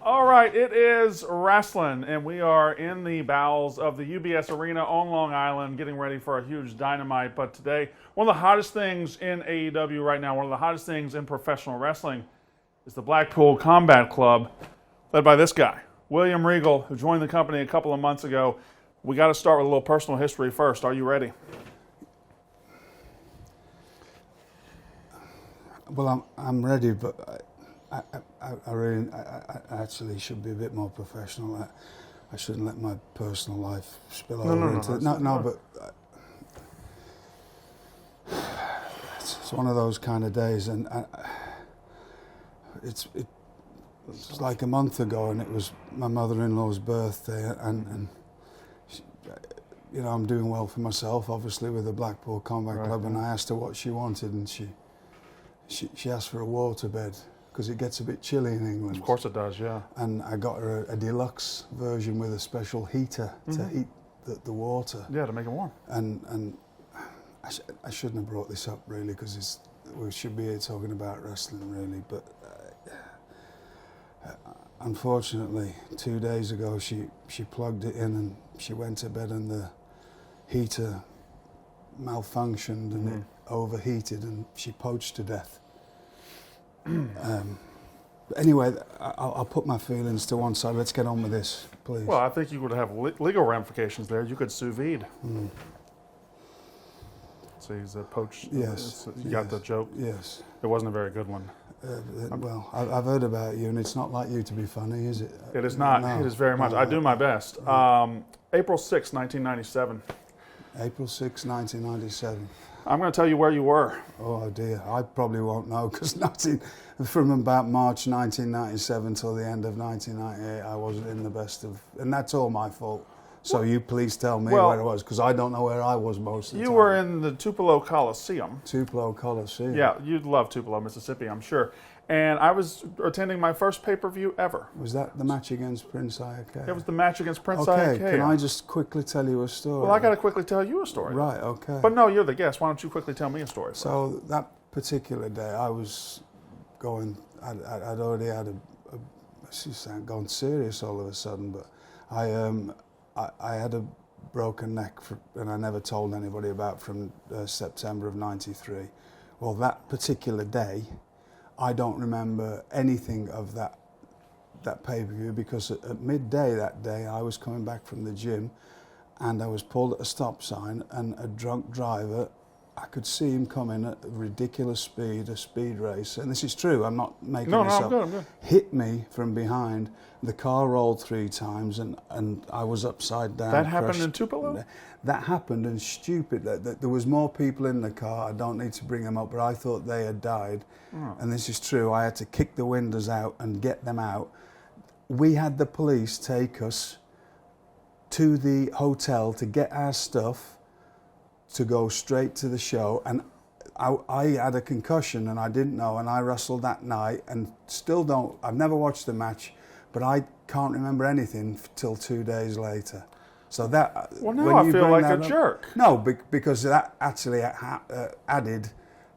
All right, it is wrestling, and we are in the bowels of the UBS Arena on Long Island getting ready for a huge Dynamite. But today, one of the hottest things in AEW right now, one of the hottest things in professional wrestling, is the Blackpool Combat Club, led by this guy, William Regal, who joined the company a couple of months ago. We got to start with a little personal history first. Are you ready? Well, I'm ready, but I actually should be a bit more professional. I shouldn't let my personal life spill over into it. No, but it's one of those kind of days, and it's like a month ago, and it was my mother-in-law's birthday, and she, you know, I'm doing well for myself, obviously, with the Blackpool Combat Club, and I asked her what she wanted, and she asked for a waterbed, because it gets a bit chilly in England. Of course it does, yeah. And I got her a deluxe version with a special heater to heat the water. Yeah, to make it warm. And I shouldn't have brought this up, really, because we should be here talking about wrestling, really. But unfortunately, 2 days ago, she plugged it in and she went to bed, and the heater malfunctioned and it overheated, and she poached to death. Anyway, I'll put my feelings to one side. Let's get on with this, please. Well, I think you would have legal ramifications there. You could sue vide. So he's a poached. Yes. You got the joke? Yes. It wasn't a very good one. Well, I've heard about you, and it's not like you to be funny, is it? It is not. No. It is very much. I do my best. April 6, 1997. April 6, 1997. I'm going to tell you where you were. Oh dear, I probably won't know, because from about March 1997 till the end of 1998, I wasn't in the best of, and that's all my fault. So you please tell me where I was, because I don't know where I was most of the time. You were in the Tupelo Coliseum. Tupelo Coliseum. Yeah, you'd love Tupelo, Mississippi, I'm sure. And I was attending my first pay-per-view ever. Was that the match against Prince Iakea? It was the match against Prince Iakea. Iakea. Can I just quickly tell you a story? Well, I got to quickly tell you a story. Right, okay. But no, you're the guest. Why don't you quickly tell me a story? So that particular day, I was going, I'd already had she's gone serious all of a sudden, but I had a broken neck, and I never told anybody about, from September of '93. Well, that particular day, I don't remember anything of that pay-per-view, because at midday that day I was coming back from the gym, and I was pulled at a stop sign, and a drunk driver, I could see him coming at a ridiculous speed, a speed race, and this is true, I'm not making this up. I'm good. Hit me from behind, the car rolled 3 times, and I was upside down. That happened in Tupelo? That happened, and stupid, that there was more people in the car. I don't need to bring them up, but I thought they had died. And this is true. I had to kick the windows out and get them out. We had the police take us to the hotel to get our stuff to go straight to the show, and I had a concussion and I didn't know, and I wrestled that night, and still don't. I've never watched the match, but I can't remember anything till 2 days later. So that, well, now I feel like a jerk. No, because that actually added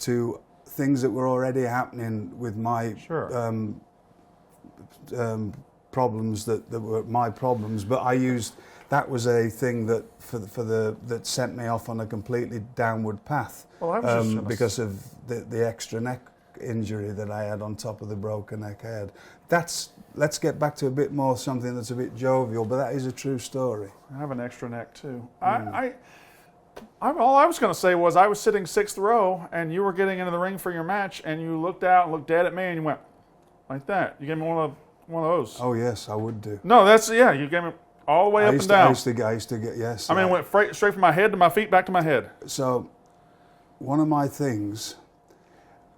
to things that were already happening with my problems that were my problems. But I used, that was a thing that that sent me off on a completely downward path. Well, I was because of the extra neck injury that I had on top of the broken neck I had. Let's get back to a bit more something that's a bit jovial, but that is a true story. I have an extra neck too. All I was going to say was, I was sitting 6th row, and you were getting into the ring for your match, and you looked out and looked dead at me, and you went like that. You gave me one of those. Oh yes, I would do. No, you gave me all the way up and down. I used to get yes. I mean, it went straight from my head to my feet, back to my head. So, one of my things,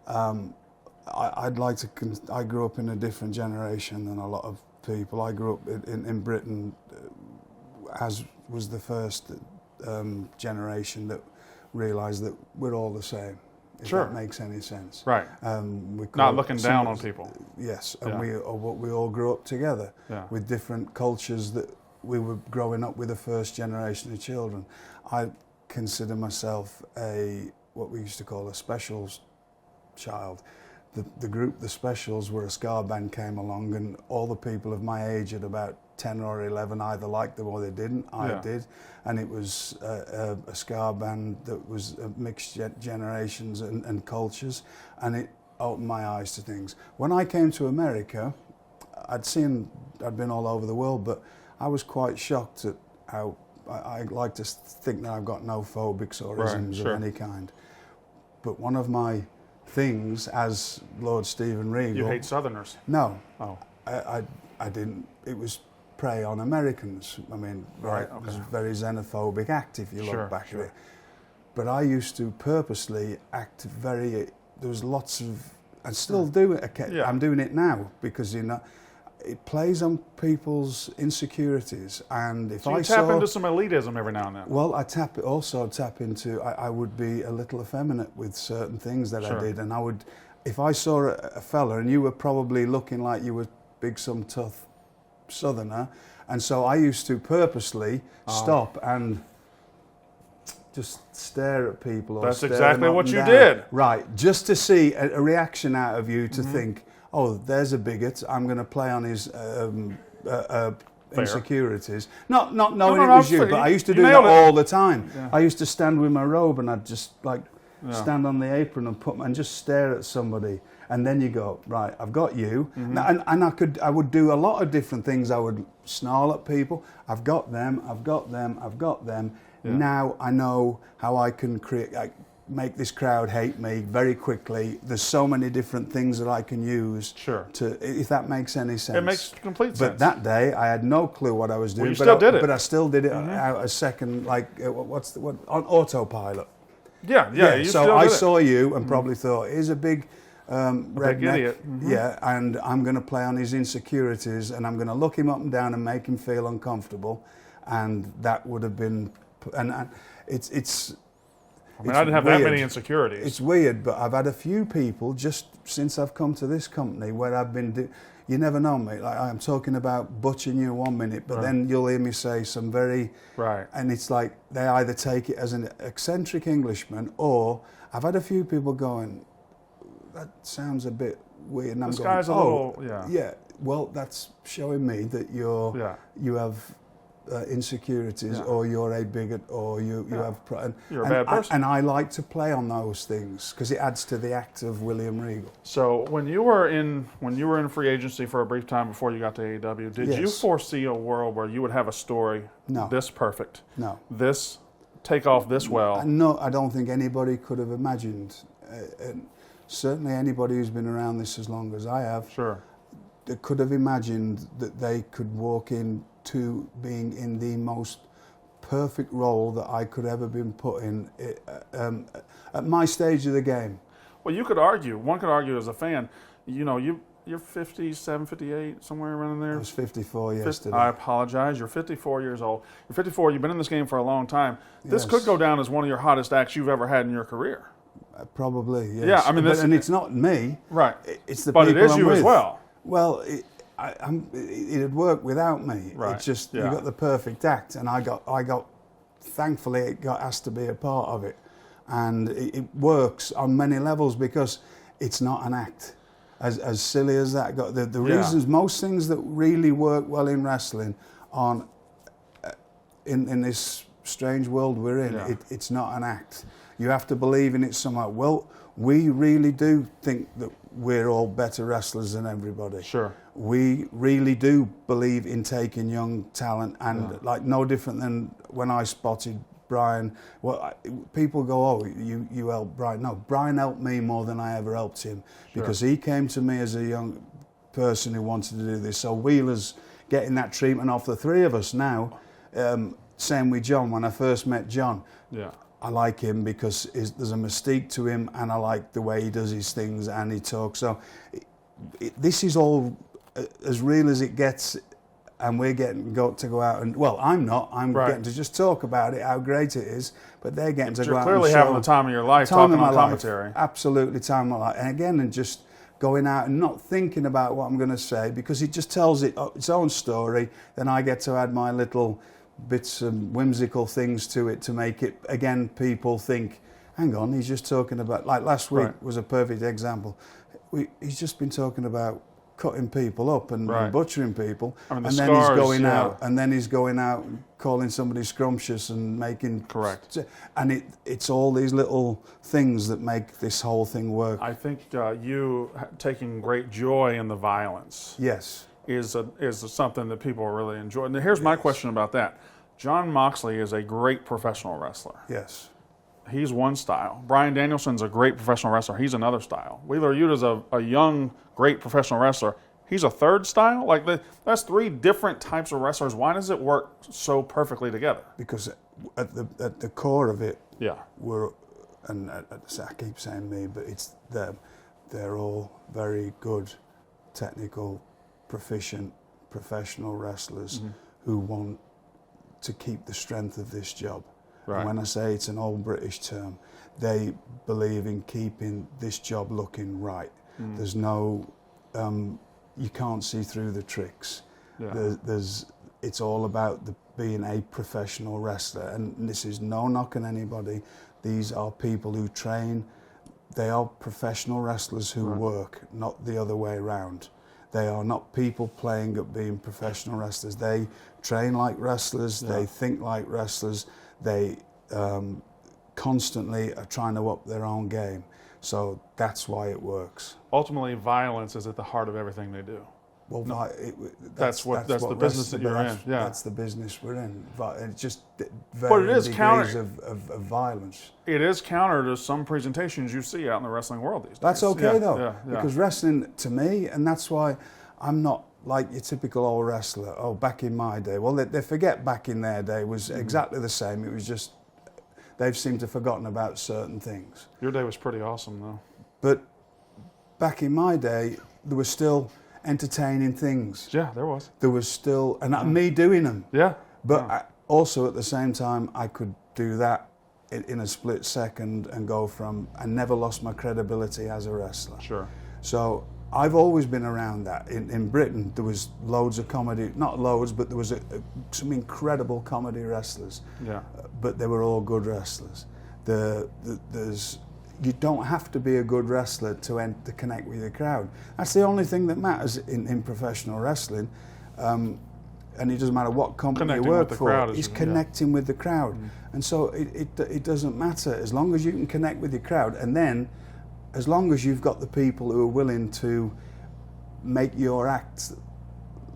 I'd like to. I grew up in a different generation than a lot of people. I grew up in Britain, as was the first generation that realised that we're all the same. If that makes any sense. Right. Not looking down on people. Yes, and we all grew up together with different cultures that we were growing up with, the first generation of children. I consider myself what we used to call a special child, the group, the Specials, were a ska band, came along, and all the people of my age at about 10 or 11 either liked them or they didn't. I did, and it was a ska band that was mixed generations and cultures, and it opened my eyes to things. When I came to America, I'd been all over the world, but I was quite shocked at how I like to think that I've got no phobics or isms of any kind. But one of my things as Lord Stephen Regal... You hate Southerners? No. Oh. I didn't. It was prey on Americans. I mean, it was a very xenophobic act if you look back at it. But I used to purposely act very... There was lots of... I still do it. I'm doing it now because, you know, it plays on people's insecurities, and if I tap into some elitism every now and then. Well, I tap into. I would be a little effeminate with certain things that I did, and I would, if I saw a fella and you were probably looking like you were big some tough Southerner, and so I used to purposely stop and just stare at people. That's exactly what you did, right? Just to see a reaction out of you to think, oh, there's a bigot. I'm going to play on his insecurities. Not knowing it was you, but I used to do that all the time. Yeah. I used to stand with my robe and I'd just stand on the apron and just stare at somebody. And then you go, right, I've got you. And I would do a lot of different things. I would snarl at people. I've got them. Yeah. Now I know how I can make this crowd hate me very quickly. There's so many different things that I can use if that makes any sense. It makes complete sense. But that day I had no clue what I was doing. Well, you still did it. But I still did it out a second, on autopilot. Yeah. So I saw you and probably thought, here's a big redneck, big idiot. And I'm going to play on his insecurities, and I'm going to look him up and down and make him feel uncomfortable, and that would have been, and it's. I mean, I didn't have that many insecurities. It's weird, but I've had a few people just since I've come to this company where I've been. You never know, mate. Like I'm talking about butchering you 1 minute, but then you'll hear me say some very and it's like they either take it as an eccentric Englishman, or I've had a few people going, that sounds a bit weird. And this I'm guy's going, a little, yeah. Well, that's showing me that you have insecurities, or you're a bigot, or you have. You're a bad person. And I like to play on those things because it adds to the act of William Regal. So when you were in free agency for a brief time before you got to AEW, did you foresee a world where you would have a story this perfect? No. This take off this well? No, I don't think anybody could have imagined. Certainly anybody who's been around this as long as I have, could have imagined that they could walk into being in the most perfect role that I could ever been put in at my stage of the game. Well, one could argue as a fan, you know, you're 57, 58, somewhere around there. I was 54 yesterday. I apologize. You're 54 years old. You're 54. You've been in this game for a long time. This could go down as one of your hottest acts you've ever had in your cared. Probably, yes. Yeah, I mean, and it's not me. Right. It's the but people it is I'm you with. as well. Well, it'd work without me. Right. It's just you got the perfect act, and I got. Thankfully, it got asked to be a part of it, and it works on many levels because it's not an act. As silly as that got, the reasons most things that really work well in wrestling on in this strange world we're in, it's not an act. You have to believe in it somehow. Well, we really do think that we're all better wrestlers than everybody. Sure. We really do believe in taking young talent, and like no different than when I spotted Bryan. Well, people go, "Oh, you helped Bryan." No, Bryan helped me more than I ever helped him because he came to me as a young person who wanted to do this. So Wheeler's getting that treatment off the three of us now. Same with Jon. When I first met Jon, I like him because there's a mystique to him, and I like the way he does his things and he talks. So this is all as real as it gets, and we're getting to go out and, well, I'm not. I'm getting to just talk about it, how great it is, but they're getting to go out and show. You're clearly having the time of your life talking on commentary. Absolutely, time of my life. And again, and just going out and not thinking about what I'm going to say because it just tells its own story. Then I get to add my little bits of whimsical things to it to make it, again, people think, hang on, he's just talking about, like last week was a perfect example. he's just been talking about cutting people up and Right. butchering people, I mean, the and then scars, he's going yeah. out, and then he's going out and calling somebody scrumptious and making Correct. And it's all these little things that make this whole thing work. I think you taking great joy in the violence Yes. is something that people really enjoy. And here's my question about that. Jon Moxley is a great professional wrestler. Yes. He's one style. Bryan Danielson's a great professional wrestler. He's another style. Wheeler Yuta's a young, great professional wrestler. He's a third style. Like that's three different types of wrestlers. Why does it work so perfectly together? Because at the core of it, Yeah. I keep saying me, but it's them. They're all very good, technical, proficient, professional wrestlers who want to keep the strength of this job. Right. And when I say it's an old British term, they believe in keeping this job looking right. There's no, you can't see through the tricks. Yeah. It's all about being a professional wrestler. And this is no knock on anybody. These are people who train. They are professional wrestlers who work, not the other way around. They are not people playing at being professional wrestlers. They train like wrestlers. Yeah. They think like wrestlers. They constantly are trying to up their own game. So that's why it works. Ultimately, violence is at the heart of everything they do. Well, That's the business that you're in. Yeah. That's the business we're in. It's just But it varying is degrees counter- of violence. It is counter to some presentations you see out in the wrestling world these days. That's okay Yeah, though, yeah. because wrestling to me, and that's why I'm not like your typical old wrestler. Oh, back in my day. Well, they forget back in their day was exactly the same. It was just they've seemed to have forgotten about certain things. Your day was pretty awesome, though. But back in my day, there were still entertaining things. Yeah, there was. There was still, and me doing them. Yeah. But also at the same time, I could do that in a split second and go from, I never lost my credibility as a wrestler. Sure. So I've always been around that. In Britain, there was loads of comedy, not loads, but there was some incredible comedy wrestlers. Yeah. But they were all good wrestlers. You don't have to be a good wrestler to connect with your crowd. That's the only thing that matters in professional wrestling. And it doesn't matter what company Connecting you work with the for. crowd It's connecting with the crowd. And so it doesn't matter as long as you can connect with your crowd, and then as long as you've got the people who are willing to make your act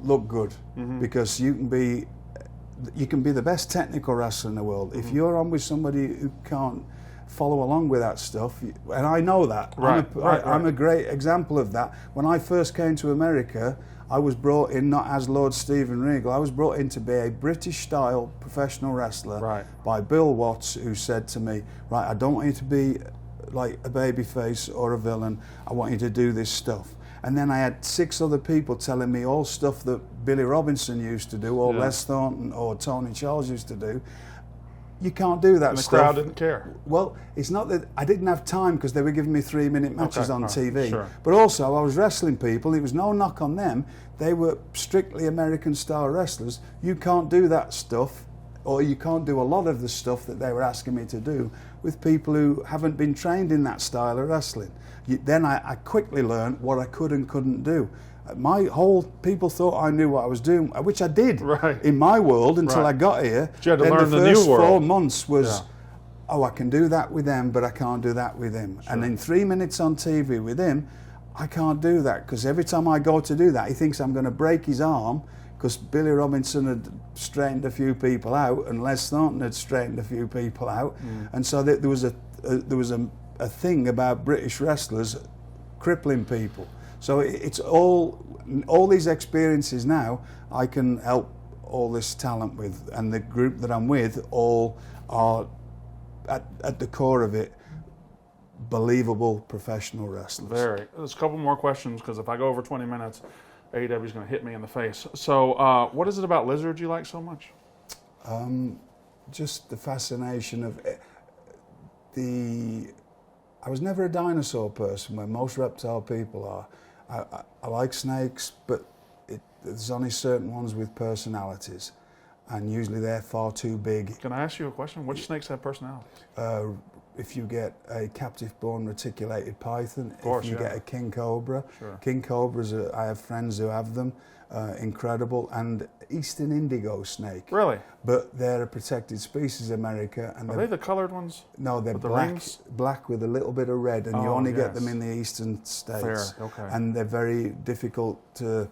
look good, because you can be the best technical wrestler in the world. If you're on with somebody who can't follow along with that stuff, and I know that. I'm a great example of that. When I first came to America, I was brought in not as Lord Steven Regal. I was brought in to be a British-style professional wrestler by Bill Watts, who said to me, right, I don't want you to be like a babyface or a villain. I want you to do this stuff. And then I had 6 other people telling me all stuff that Billy Robinson used to do, or Les Thornton or Tony Charles used to do. You can't do that And the stuff. crowd didn't care. Well, it's not that I didn't have time because they were giving me 3-minute matches on TV. Sure. But also, I was wrestling people. It was no knock on them. They were strictly American-style wrestlers. You can't do that stuff, or you can't do a lot of the stuff that they were asking me to do with people who haven't been trained in that style of wrestling. Then I quickly learned what I could and couldn't do. People thought I knew what I was doing, which I did in my world until I got here. But you had to then learn the the new first world. 4 months was, oh, I can do that with them, but I can't do that with him. And in 3 minutes on TV with him, I can't do that, because every time I go to do that, he thinks I'm going to break his arm, because Billy Robinson had straightened a few people out, and Les Thornton had straightened a few people out, and so there was a thing about British wrestlers crippling people. So it's all these experiences now I can help all this talent with, and the group that I'm with all are at the core of it believable professional wrestlers. There's a couple more questions, because if I go over 20 minutes, AEW is going to hit me in the face. So what is it about lizards you like so much? Just the fascination of I was never a dinosaur person, where most reptile people are. I like snakes, but there's only certain ones with personalities, and usually they're far too big. Can I ask you a question? Which snakes have personalities? if you get a captive-born reticulated python, of course, if you get a king cobra. Sure. King cobras, I have friends who have them, incredible, and eastern indigo snake. Really? But they're a protected species in America. And Are they the colored ones? No, they're with the black, rings? black with a little bit of red, and you Oh, only yes. get them in the eastern states. Fair, okay. And they're very difficult to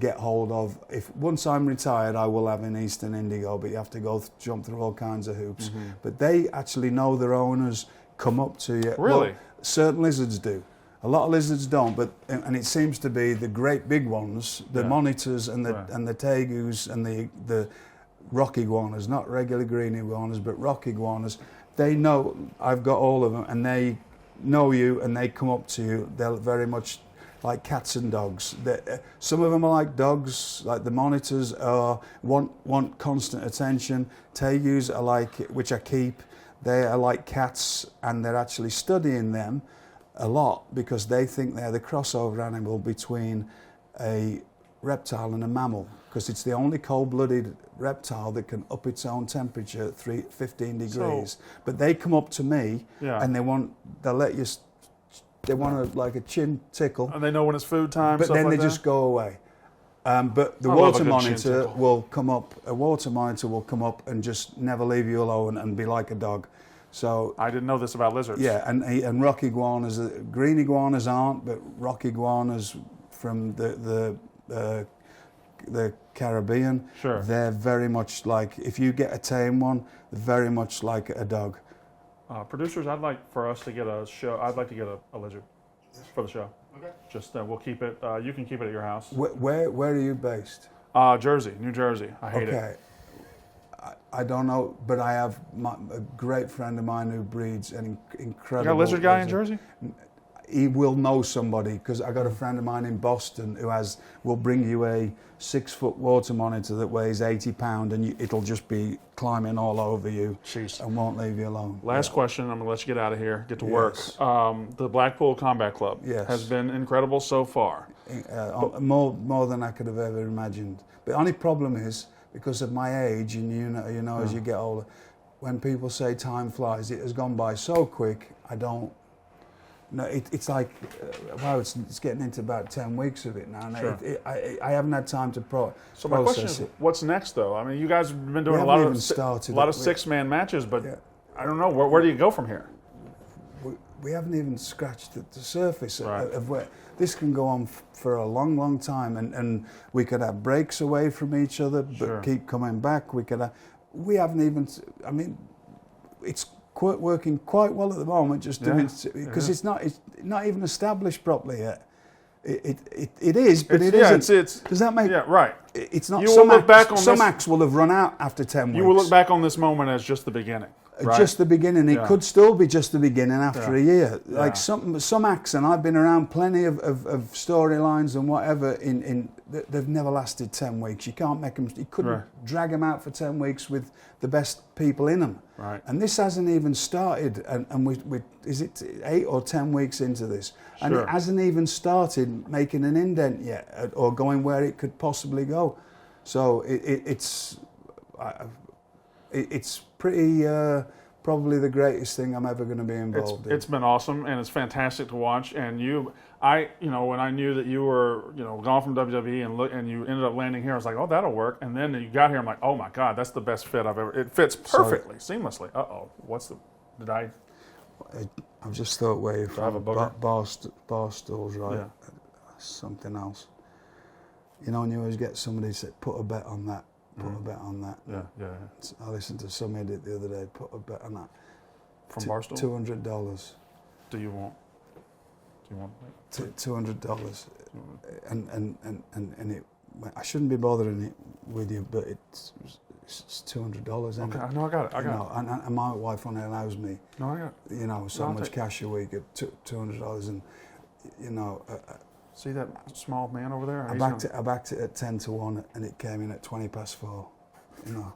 get hold of. If once I'm retired, I will have an eastern indigo, but you have to jump through all kinds of hoops. Mm-hmm. But they actually know their owners, come up to you. Really? Well, certain lizards do. A lot of lizards don't, but and it seems to be the great big ones, the monitors and the Right. and the tegus and the rock iguanas, not regular green iguanas, but rock iguanas. They know I've got all of them, and they know you, and they come up to you. They're very much like cats and dogs. Some of them are like dogs, like the monitors want constant attention. Tegus are like, which I keep, they are like cats, and they're actually studying them a lot because they think they're the crossover animal between a reptile and a mammal, because it's the only cold-blooded reptile that can up its own temperature 15 degrees. But they come up to me and they'll let you. They want like a chin tickle. And they know when it's food time. But stuff then like they that? just go away. But the I love a water good chin monitor tickle. will come up. A water monitor will come up and just never leave you alone and be like a dog. So I didn't know this about lizards. yeah, and rock iguanas, green iguanas aren't, but rock iguanas from the Caribbean, Sure. they're very much like, if you get a tame one, they're very much like a dog. Producers, I'd like for us to get a show. I'd like to get a lizard for the show. Okay. Just we'll keep it. You can keep it at your house. Where are you based? Jersey, New Jersey. I hate it. Okay. I don't know, but I have a great friend of mine who breeds an incredible. You got a lizard guy in Jersey? He will know somebody, because I got a friend of mine in Boston who will bring you a 6-foot water monitor that weighs 80 pounds, and it'll just be climbing all over you. Jeez. And won't leave you alone. Last question. I'm gonna let you get out of here. Get to work. Yes. The Blackpool Combat Club has been incredible so far. More than I could have ever imagined. The only problem is, because of my age, and you know, as you get older, when people say time flies, it has gone by so quick. I don't. No, it's like, wow, it's getting into about 10 weeks of it now. And Sure. I haven't had time to So my question process is, it. what's next, though? I mean, you guys have been doing We a lot haven't of even started a lot it. of six-man matches, but Yeah. I don't know where do you go from here? We haven't even scratched the surface Right. of where this can go on for a long, long time, and we could have breaks away from each other, but Sure. keep coming back. We haven't even. I mean, it's working quite well at the moment, just doing, because it's not even established properly yet. It is, but it isn't. It's Does that make? yeah, right. It's not. You will look back on some this- acts will have run out after 10 weeks. You will look back on this moment as just the beginning. Right? Just the beginning. It Yeah. could still be just the beginning after Yeah. a year. Yeah. Like some acts, and I've been around plenty of storylines and whatever. They've never lasted 10 weeks. You can't make them. You couldn't Right. drag them out for 10 weeks with the best people in them. Right. And this hasn't even started. And we is it 8 or 10 weeks into this, and Sure. it hasn't even started making an indent yet, or going where it could possibly go. So it's pretty. Probably the greatest thing I'm ever going to be involved in. It's been awesome, and it's fantastic to watch. And when I knew that you were, gone from WWE and you ended up landing here, I was like, oh, that'll work. And then you got here, I'm like, oh my God, that's the best fit I've ever. It fits perfectly, seamlessly. I've just thought where you're I have a booger? bar stools, right? Yeah. Something else. You know, when you always get somebody say, put a bet on that. Put a bet on that. Yeah. I listened to some idiot the other day. Put a bet on that. From Barstool? $200. Do you want? $200. And it. I shouldn't be bothering it with you, but it's $200. Okay, I know I got it. And my wife only allows me. No, I got it. So I'll much take it. cash a week at $200, and See that small man over there? I backed it at 10-1, and it came in at 4:20.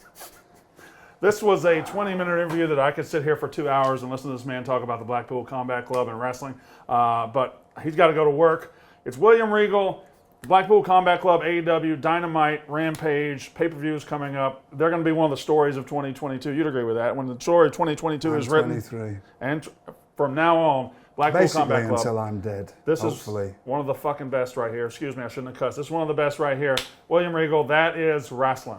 This was a 20-minute interview that I could sit here for 2 hours and listen to this man talk about the Blackpool Combat Club and wrestling. But he's got to go to work. It's William Regal. Blackpool Combat Club, AEW, Dynamite, Rampage, pay-per-views coming up. They're going to be one of the stories of 2022. You'd agree with that. When the story of 2022 is written. 23. And from now on, Blackpool Basically Combat Club. until I'm dead, This hopefully. is one of the fucking best right here. Excuse me, I shouldn't have cussed. This is one of the best right here. William Regal, that is wrestling.